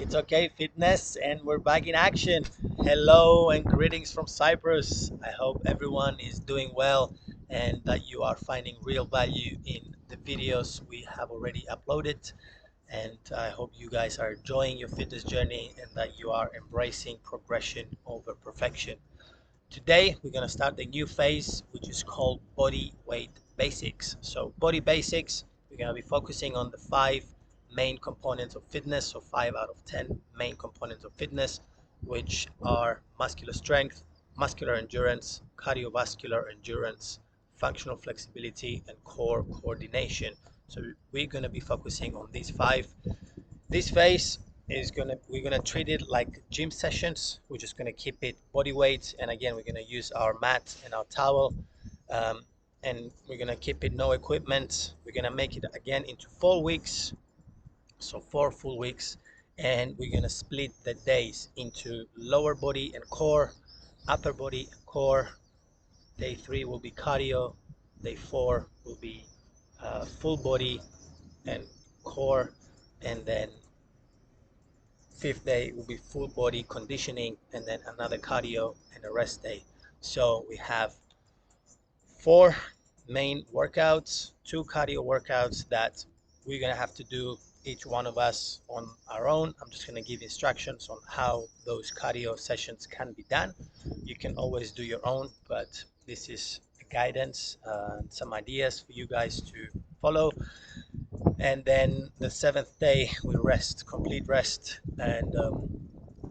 It's okay, fitness, and we're back in action. Hello and greetings from Cyprus. I hope everyone is doing well and that you are finding real value in the videos we have already uploaded. And I hope you guys are enjoying your fitness journey and that you are embracing progression over perfection. Today, we're going to start a new phase, which is called body weight basics. So body basics, we're going to be focusing on the 5 main components of fitness. So 5 out of 10 main components of fitness, which are muscular strength, muscular endurance, cardiovascular endurance, functional flexibility, and core coordination. So we're going to be focusing on these 5. This phase is we're gonna treat it like gym sessions. We're just gonna keep it body weight, and again we're gonna use our mat and our towel, um, and we're gonna keep it no equipment. We're gonna make it again into 4 weeks, so 4 full weeks, and we're gonna split the days into lower body and core, upper body and core. Day 3 will be cardio. Day 4 will be full body and core, and then 5th day will be full body conditioning, and then another cardio and a rest day. So we have 4 main workouts, 2 cardio workouts that we're gonna have to do each one of us on our own. I'm just gonna give instructions on how those cardio sessions can be done. You can always do your own, but this is guidance, some ideas for you guys to follow. And then the 7th day we rest, complete rest, and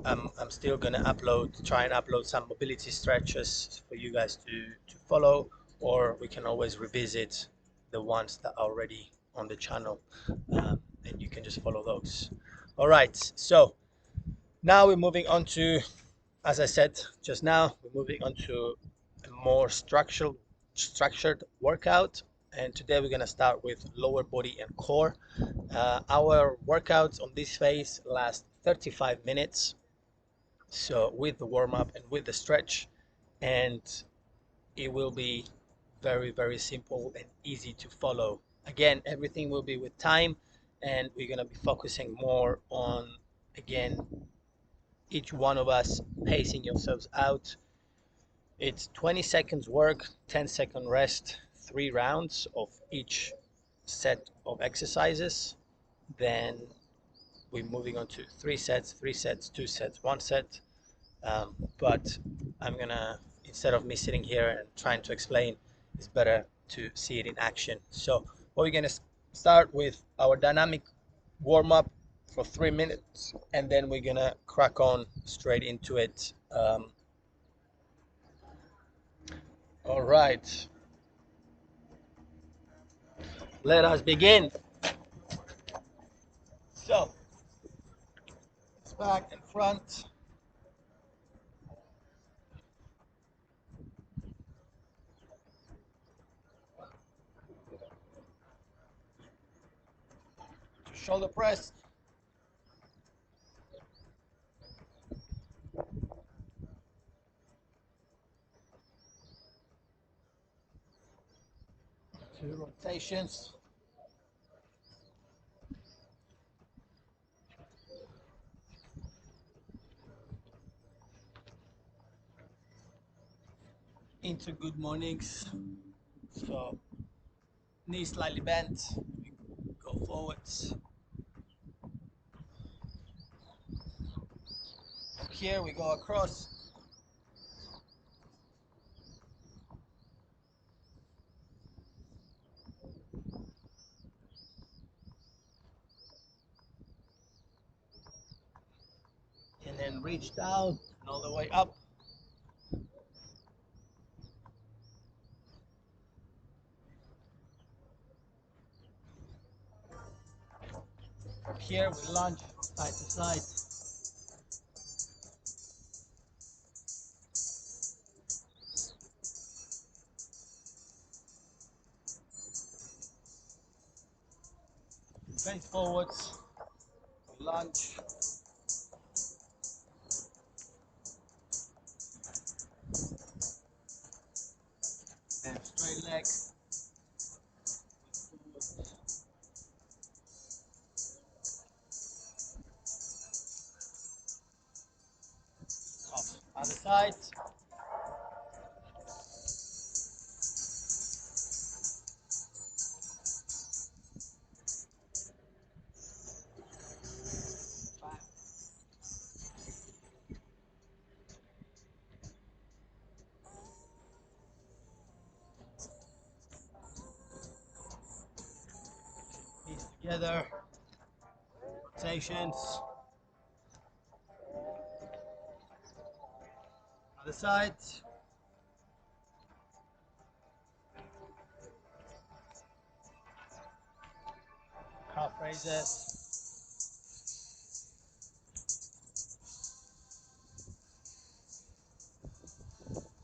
I'm still gonna try and upload some mobility stretches for you guys to follow, or we can always revisit the ones that are already on the channel, and you can just follow those. All right, so now we're moving on to, as I said just now, we're moving on to a more structured workout. And today we're gonna start with lower body and core. Our workouts on this phase last 35 minutes. So with the warm-up and with the stretch, and it will be very, very simple and easy to follow. Again, everything will be with time, and we're gonna be focusing more on, again, each one of us pacing yourselves out. It's 20 seconds work, 10-second rest, 3 rounds of each set of exercises. Then we're moving on to 3 sets, 3 sets, 2 sets, 1 set. But I'm gonna, instead of me sitting here and trying to explain, it's better to see it in action. So we're gonna start with our dynamic warm-up for 3 minutes, and then we're gonna crack on straight into it. All right, let us begin. So it's back and front. To shoulder press. To rotations. Into good mornings. So knees slightly bent. We go forwards. From here we go across. And then reach down and all the way up. From here we lunge side to side. Bend forwards. We lunge. Then straight leg. side. Knees together. Rotations. Other side. Calf raises.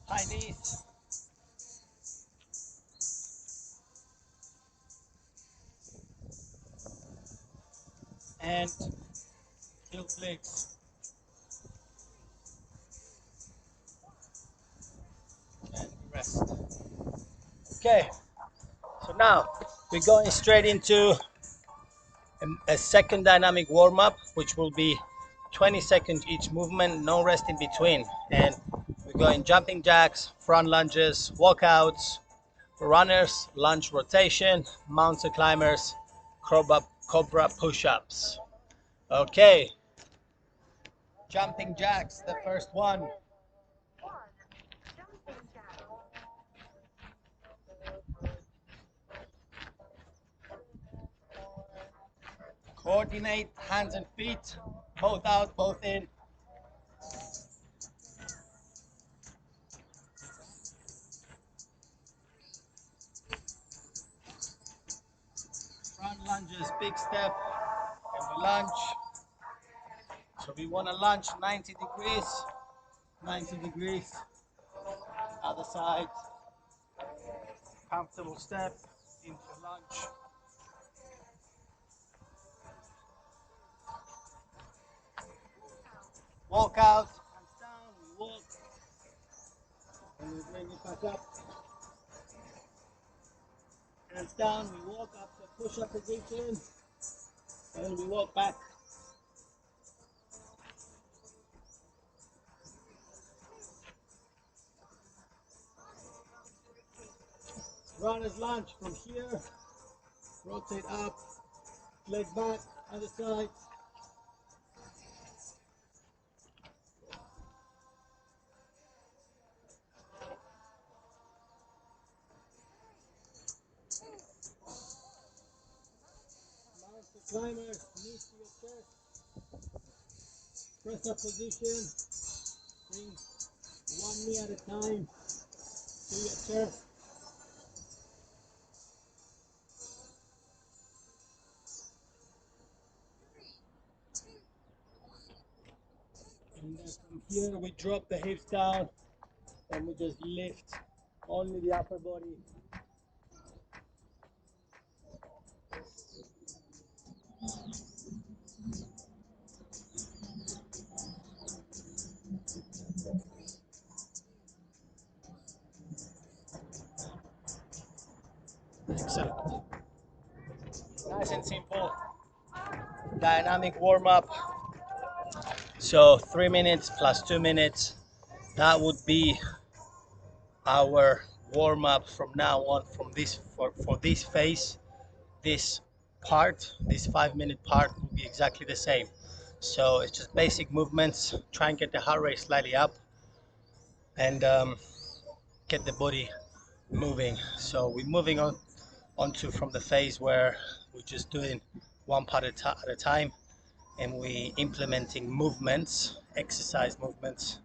High knees. And heel flicks. And rest. Okay, so now we're going straight into a second dynamic warm-up, which will be 20 seconds each movement, no rest in between. And we're going jumping jacks, front lunges, walkouts, runners, lunge rotation, mountain climbers, cobra push-ups. Okay, jumping jacks, the first one. Coordinate hands and feet, both out, both in. Front lunges, big step, and we lunge. So we want to lunge 90 degrees, 90 degrees. Other side, comfortable step into lunge. Walk out, hands down, we walk, and we bring it back up. Hands down, we walk up to push-up position, and we walk back. Runner's lunge from here, rotate up, leg back, other side. Mountain climber, knees to your chest, press up position, bring one knee at a time to your chest. And then from here we drop the hips down and we just lift only the upper body. Excellent. Nice and simple. Dynamic warm-up. So 3 minutes plus 2 minutes. That would be our warm-up from now on for this phase. This part, this 5-minute part will be exactly the same. So it's just basic movements. Try and get the heart rate slightly up and get the body moving. So we're moving on onto from the phase where we're just doing one part at a time, and we implementing movements, exercise movements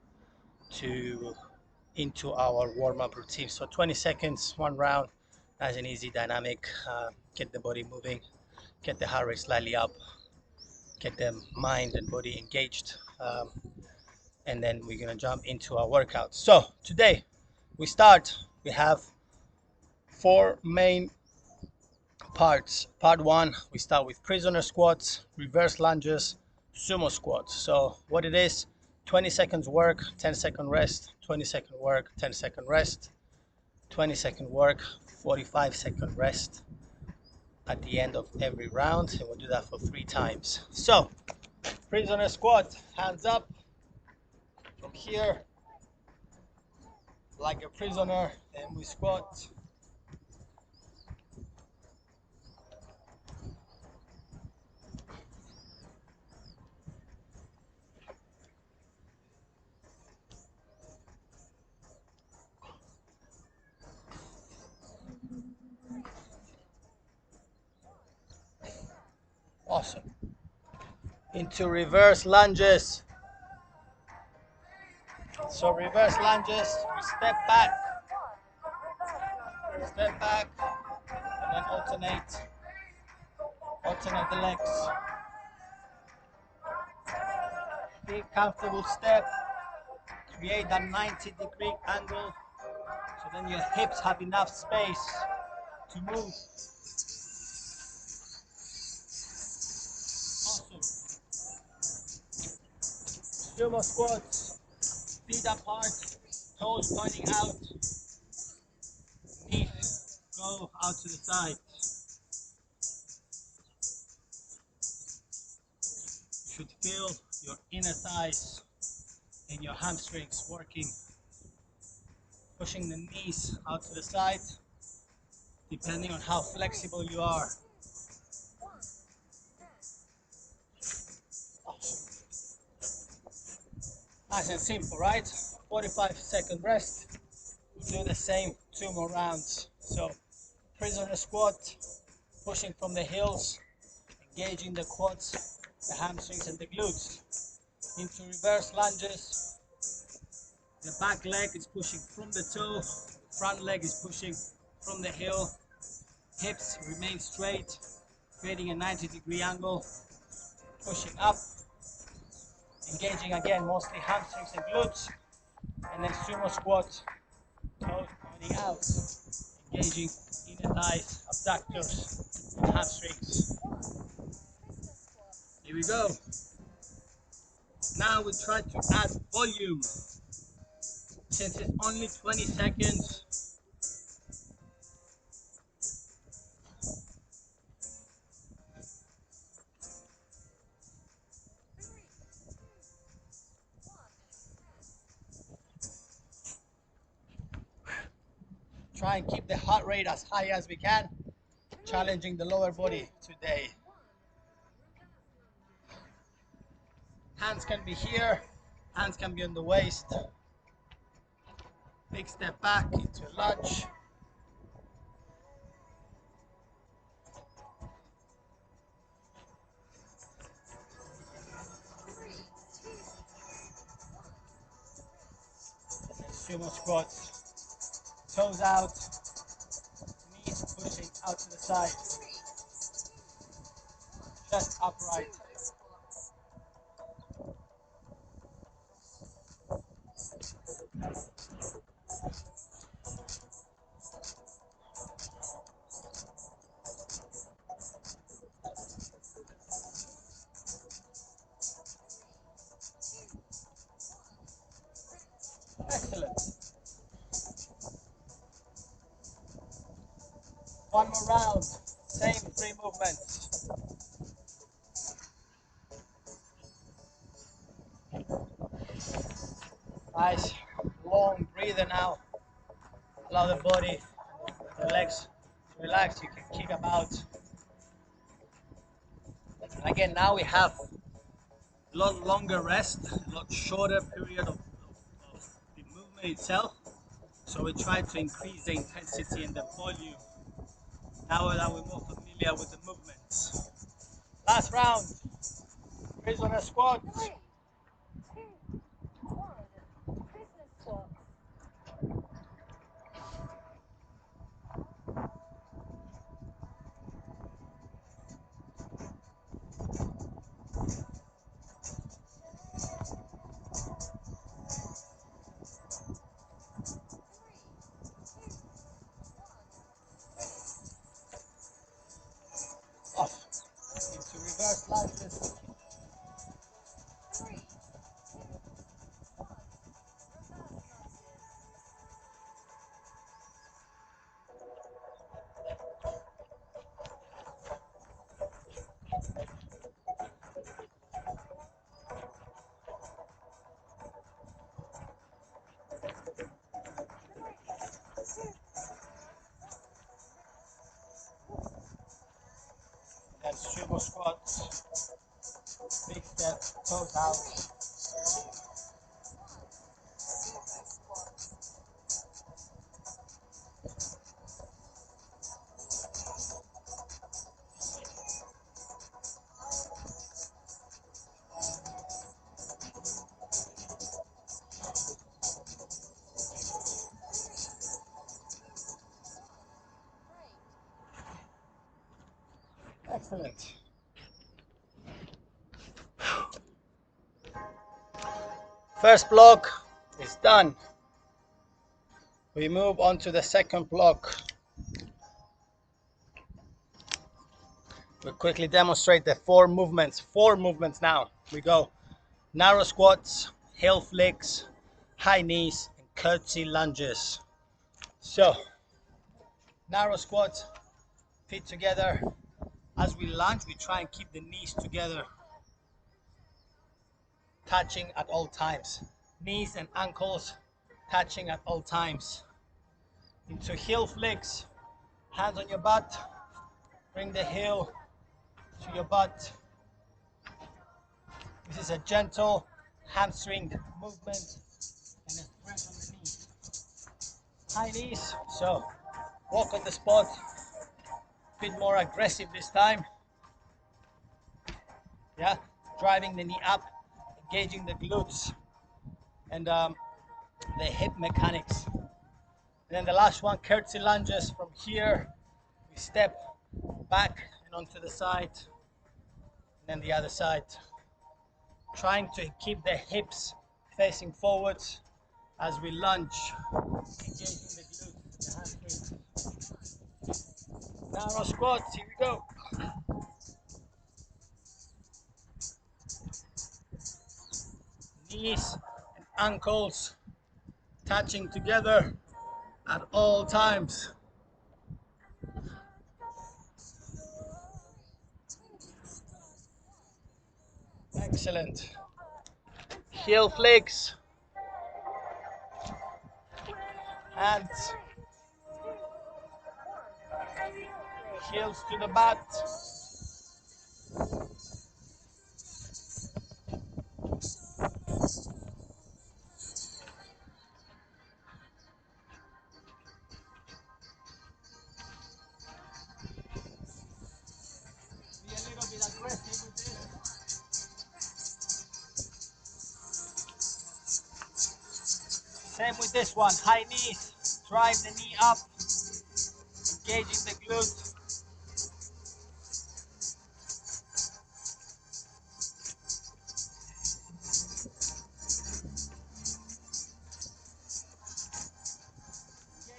to into our warm-up routine. So 20 seconds, one round, nice and easy, dynamic. Get the body moving, get the heart rate slightly up, get the mind and body engaged, and then we're gonna jump into our workout. So today we have 4 main parts. Part 1, we start with prisoner squats, reverse lunges, sumo squats. So what it is, 20 seconds work, 10-second rest, 20-second work, 10-second rest, 20-second work, 45-second rest at the end of every round, and we'll do that for 3 times. So prisoner squat, hands up from here, like a prisoner, and we squat. Awesome. Into reverse lunges. So reverse lunges, we step back, and then alternate the legs. Big comfortable step, create that 90-degree angle, so then your hips have enough space to move. Awesome. Sumo squats, feet apart, toes pointing out, knees go out to the side. You should feel your inner thighs and your hamstrings working, pushing the knees out to the side, depending on how flexible you are. Nice and simple, right? 45-second rest. We'll do the same 2 more rounds. So, prisoner squat, pushing from the heels, engaging the quads, the hamstrings, and the glutes. Into reverse lunges. The back leg is pushing from the toe, the front leg is pushing from the heel. Hips remain straight, creating a 90-degree angle, pushing up, engaging again mostly hamstrings and glutes, and then sumo squat, toes pointing out, engaging inner thighs, abductors, and hamstrings. Here we go. Now we try to add volume. Since it's only 20 seconds, try and keep the heart rate as high as we can, challenging the lower body today. Hands can be here, hands can be on the waist. Big step back into lunge. Sumo squats, toes out, knees pushing out to the side, chest upright. Excellent. One more round, same 3 movements. Nice, long breather now. Allow the body, the legs to relax. You can kick about. Again, now we have a lot longer rest, a lot shorter period of the movement itself. So we try to increase the intensity and the volume now that we're more familiar with the movements. Last round, prisoner squat. Off into reverse lunges. sumo squats, big step, toes out. Excellent. First block is done. We move on to the second block. We'll quickly demonstrate the four movements. Four movements now. We go narrow squats, heel flicks, high knees, and curtsy lunges. So, narrow squat, feet together. As we lunge, we try and keep the knees together, touching at all times. Knees and ankles touching at all times. Into heel flicks, hands on your butt, bring the heel to your butt. This is a gentle hamstring movement and a press on the knee. High knees, so walk on the spot, a bit more aggressive this time. Yeah, driving the knee up, engaging the glutes and the hip mechanics. And then the last one, curtsy lunges. From here, we step back and onto the side, and then the other side. Trying to keep the hips facing forwards as we lunge, engaging the glutes, the hamstrings. Narrow squats, here we go. Knees and ankles touching together at all times. Excellent. Heel flicks. Hands. Heels to the butt. Be a little bit aggressive with this. Same with this one. High knees. Drive the knee up. Engaging the glutes.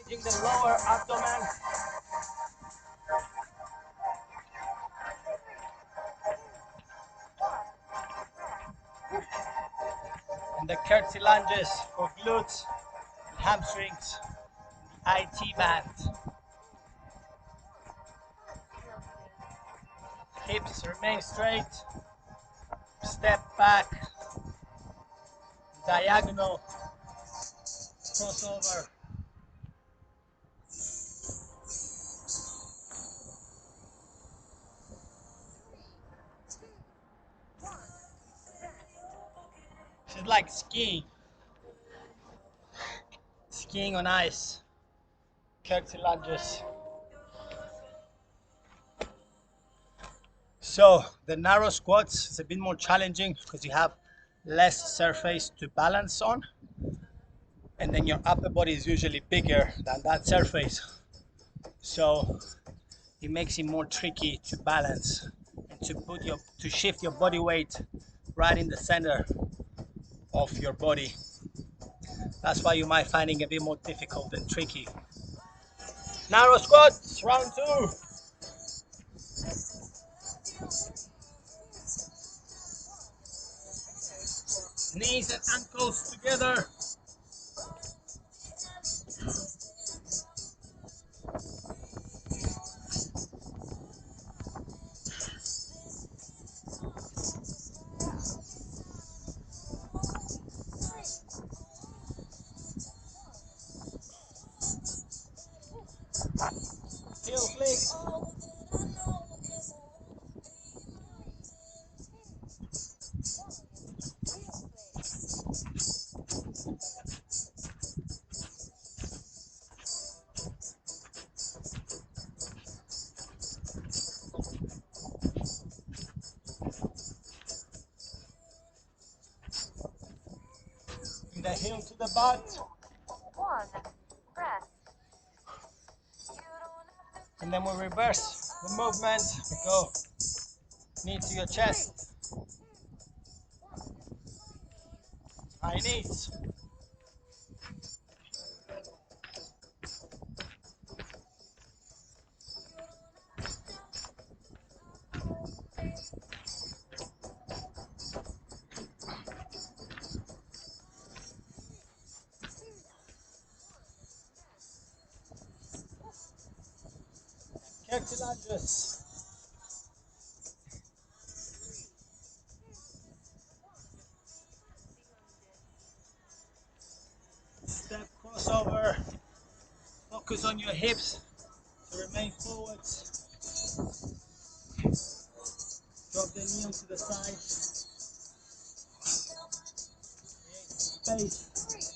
Engaging the lower abdomen. And the curtsy lunges for glutes, hamstrings, IT band. Hips remain straight. Step back. Diagonal. Crossover. This is like skiing. Skiing on ice. Curtsy lunges. So the narrow squats is a bit more challenging because you have less surface to balance on, and then your upper body is usually bigger than that surface. So it makes it more tricky to balance and to shift your body weight right in the center of your body. That's why you might find it a bit more difficult and tricky. Narrow squats, round two. Knees and ankles together. Heel flicks. the heel to the butt. And then we reverse the movement. We go knee to your chest. High knees. Kick to lunges. Step crossover. Focus on your hips to remain forwards. Drop the knee onto the side. Create space.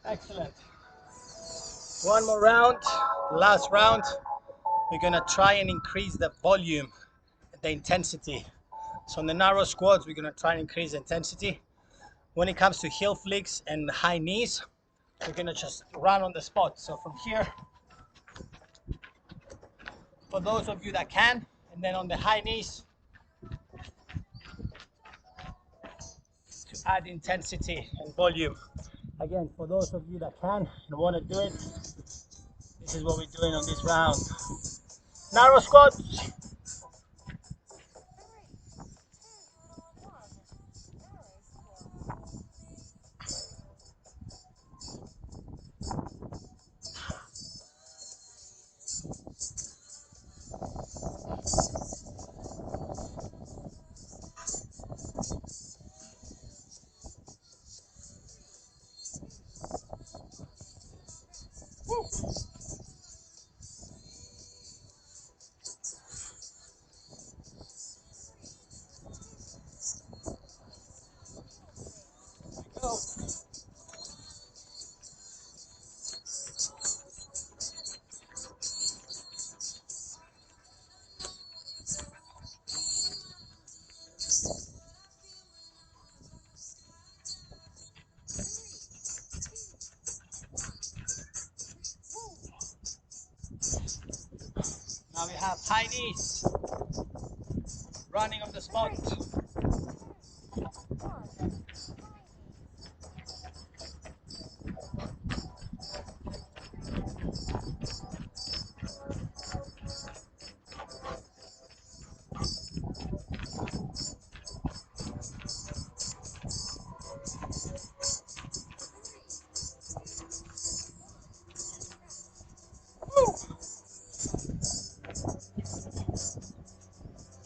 Excellent. One more round, last round. We're gonna try and increase the volume, the intensity. So on the narrow squats, we're gonna try and increase the intensity. When it comes to heel flicks and high knees, we're gonna just run on the spot. So from here, for those of you that can, and then on the high knees, to add intensity and volume. Again, for those of you that can and wanna do it, this is what we're doing on this round. Narrow squats. Go. Now we have high knees, running on the spot.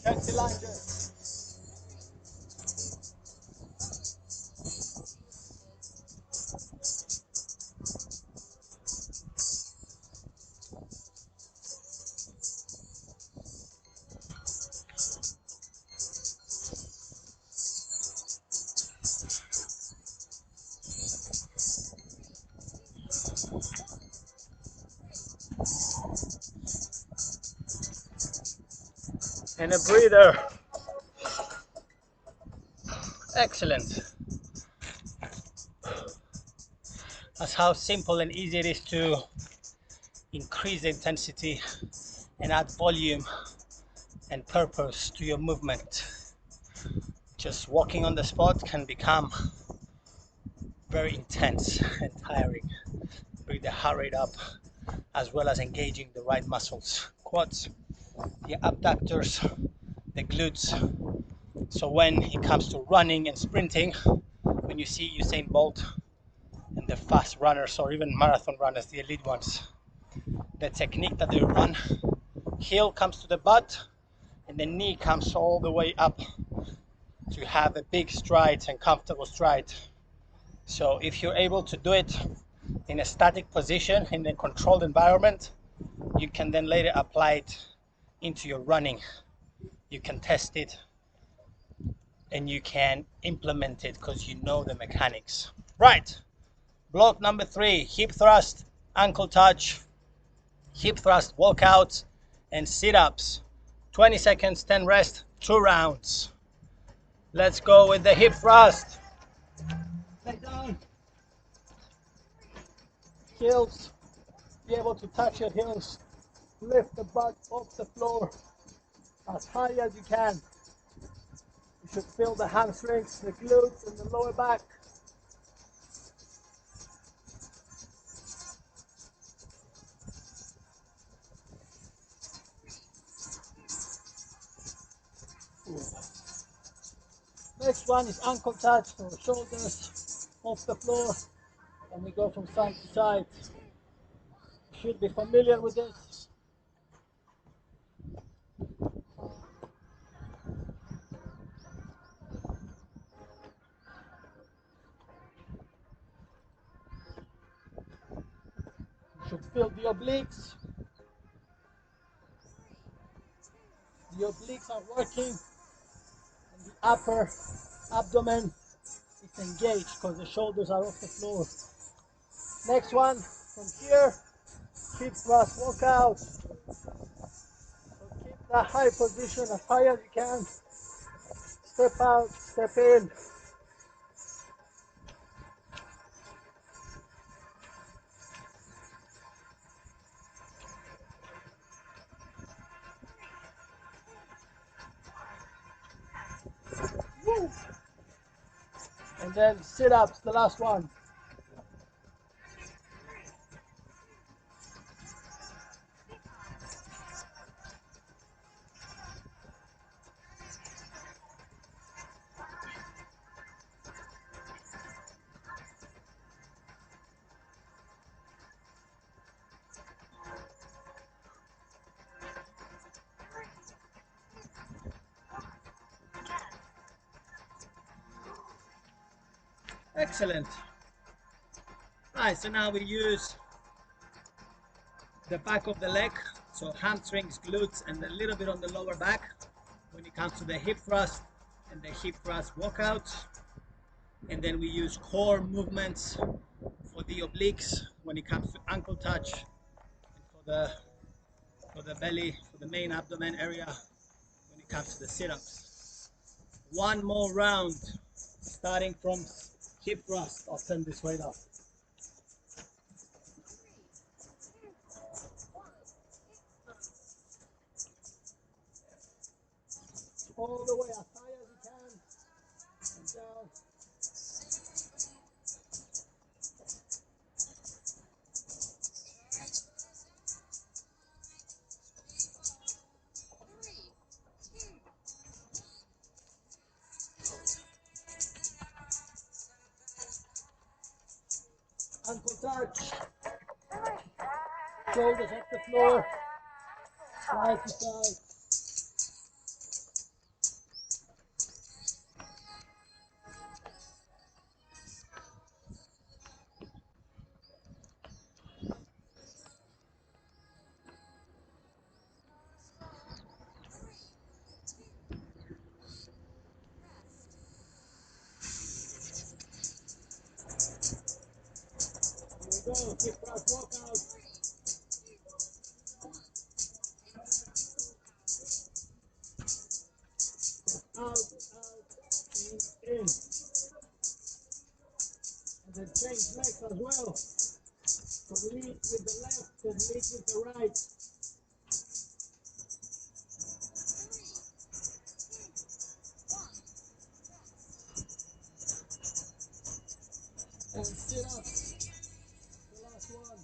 Chelsea lunges. And a breather. Excellent. That's how simple and easy it is to increase the intensity and add volume and purpose to your movement. Just walking on the spot can become very intense and tiring. Bring the heart rate up as well as engaging the right muscles, quads, the abductors, the glutes. So when it comes to running and sprinting, when you see Usain Bolt and the fast runners or even marathon runners, the elite ones, the technique that they run, heel comes to the butt and the knee comes all the way up to have a big stride and comfortable stride. So if you're able to do it in a static position in a controlled environment, you can then later apply it into your running. You can test it and you can implement it because you know the mechanics. Right, block number 3, hip thrust, ankle touch, hip thrust walkouts and sit-ups. 20 seconds, 10 rest, 2 rounds. Let's go with the hip thrust. Lay down. Heels, be able to touch your heels. Lift the butt off the floor as high as you can. You should feel the hamstrings, the glutes, and the lower back. Next one is ankle touch, so shoulders off the floor, and we go from side to side. You should be familiar with this. You should feel the obliques. The obliques are working, and the upper abdomen is engaged because the shoulders are off the floor. Next one, from here, hip thrust walkout. So keep that high position as high as you can. Step out, step in. Woo. And then sit-ups, the last one. Excellent. Right, so now we use the back of the leg, so hamstrings, glutes, and a little bit on the lower back when it comes to the hip thrust and the hip thrust walkout. And then we use core movements for the obliques when it comes to ankle touch, and for the belly, for the main abdomen area when it comes to the sit-ups. One more round, starting from hip thrust. I'll turn this weight up. All the way as high as you can, and down. Ankle touch, shoulders off the floor, side to side. Here we go, hip thrust walkout. Out, in. And then change legs as well. So lead with the left and lead with the right. And sit up. The last one.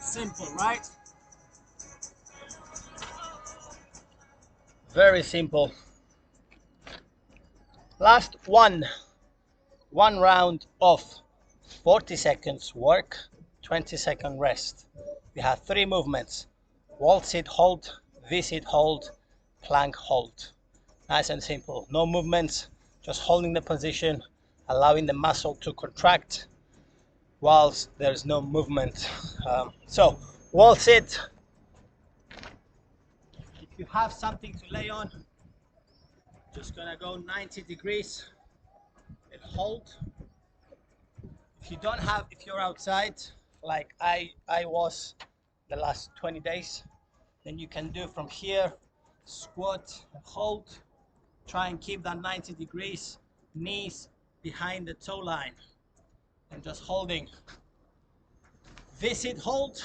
Simple, right? Very simple. Last one round of 40 seconds work, 20-second rest. We have 3 movements: wall sit hold, V sit hold, plank hold. Nice and simple. No movements, just holding the position, allowing the muscle to contract whilst there's no movement. So wall sit. If you have something to lay on, just gonna go 90 degrees and hold. If you don't have, if you're outside, like I was the last 20 days, then you can do from here, squat and hold. Try and keep that 90 degrees, knees behind the toe line, and just holding. Visit hold,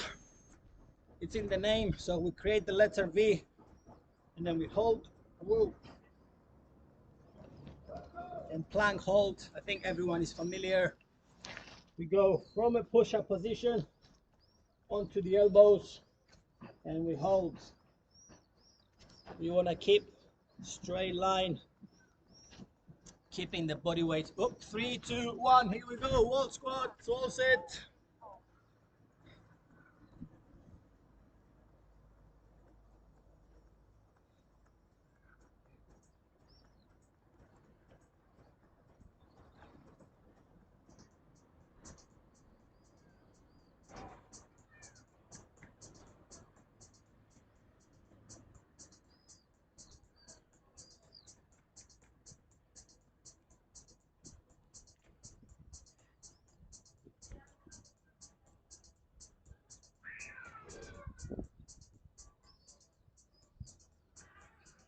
it's in the name, so we create the letter V, and then we hold, woo. And plank hold, I think everyone is familiar. We go from a push-up position onto the elbows, and we hold. You want to keep straight line, keeping the body weight up. 3, 2, 1, here we go. Wall squat, wall sit.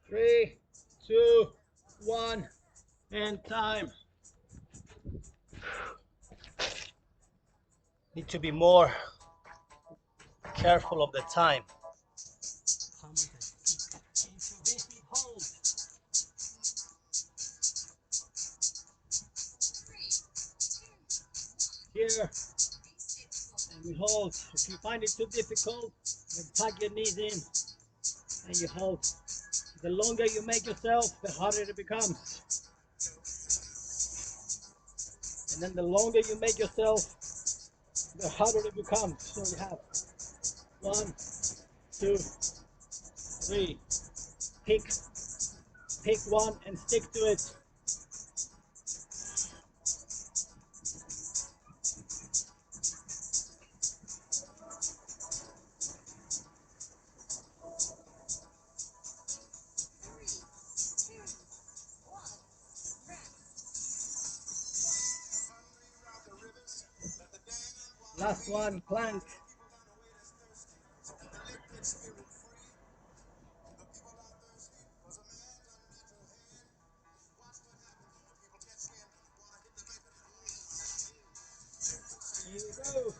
Three, two, one, and time. Need to be more careful of the time. How much I speak into visit hold. Here, and we hold. If you find it too difficult, then tuck your knees in and you hold. The longer you make yourself, the harder it becomes. And then the longer you make yourself, the harder it becomes. So you have 1, 2, 3. Pick one and stick to it. Last one, plank. Here we go.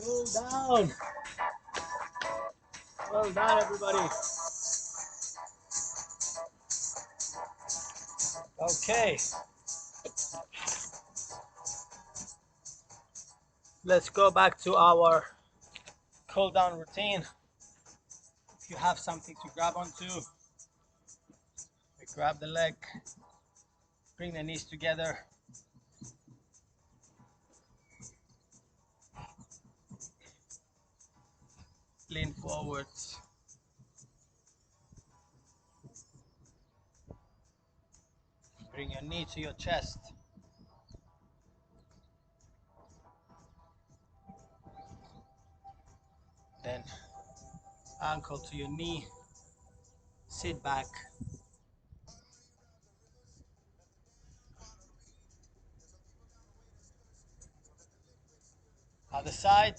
Cool down. Well done, everybody. Okay. Let's go back to our cool down routine. If you have something to grab onto, grab the leg, bring the knees together. Lean forwards. Bring your knee to your chest. Then ankle to your knee. Sit back. Other side.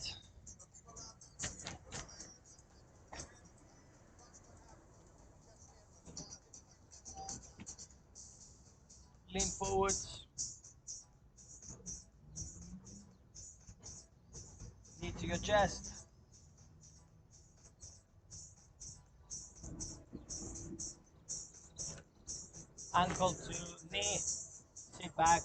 Lean forwards. into your chest. Ankle to knee, sit back.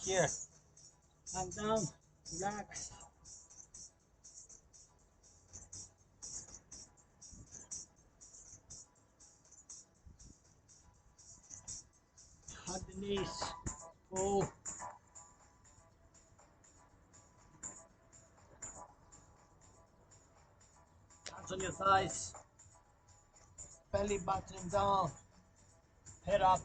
Here, hand down, relax. Hug the knees, pull. Hands on your thighs, belly button down, head up.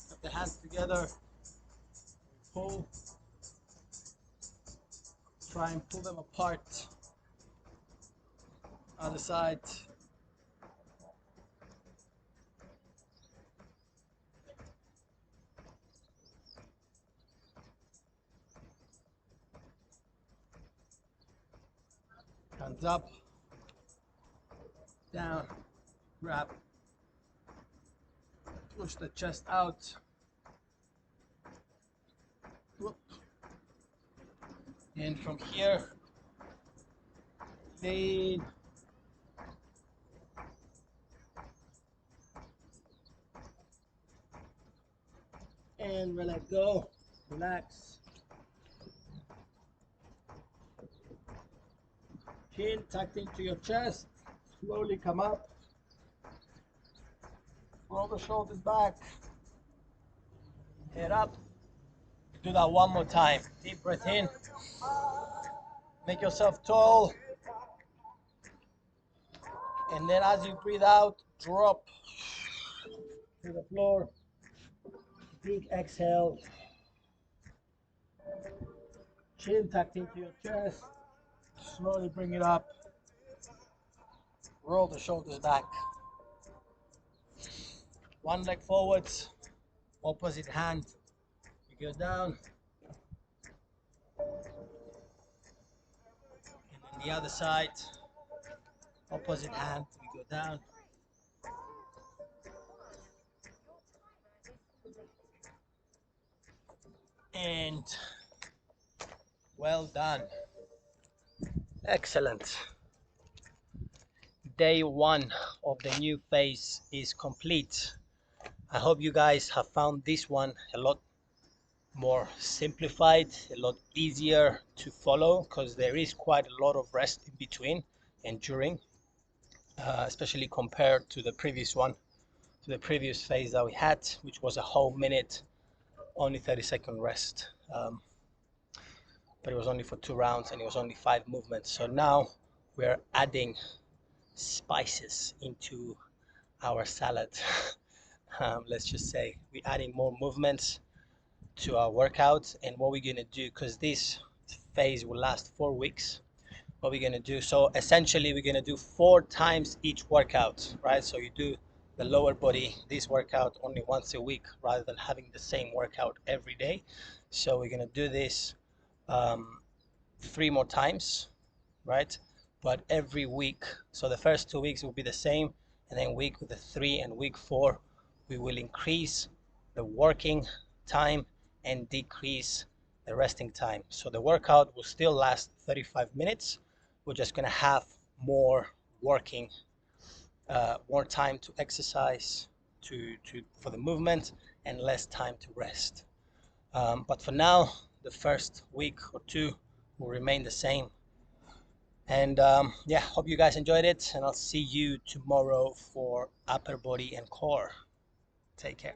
Put the hands together, pull. Try and pull them apart. Other side. Hands up, down, grab, push the chest out. Whoop. And from here, lean. And let go, relax. Chin tucked into your chest, slowly come up. Roll the shoulders back, head up. Do that one more time. Deep breath in. Make yourself tall. And then as you breathe out, drop to the floor. Big exhale. Chin tucked into your chest. Slowly bring it up. Roll the shoulders back. One leg forwards, opposite hand. You go down. And then the other side, opposite hand, we go down. And well done. Excellent. Day one of the new phase is complete. I hope you guys have found this one a lot more simplified, a lot easier to follow, because there is quite a lot of rest in between and during, especially compared to the previous one, to the previous phase that we had, which was a whole minute, only 30-second rest. But it was only for 2 rounds and it was only 5 movements. So now we're adding spices into our salad. Let's just say we're adding more movements to our workouts. And what we're going to do, because this phase will last 4 weeks, what we're going to do, so essentially we're going to do 4 times each workout, right? So you do the lower body, this workout only once a week rather than having the same workout every day. So we're going to do this 3 more times, right? But every week. So the first 2 weeks will be the same, and then week 3 and week 4 we will increase the working time and decrease the resting time. So the workout will still last 35 minutes. We're just going to have more working, more time to exercise, for the movement, and less time to rest. But for now, the first week or 2 will remain the same. And yeah, hope you guys enjoyed it, and I'll see you tomorrow for upper body and core. Take care.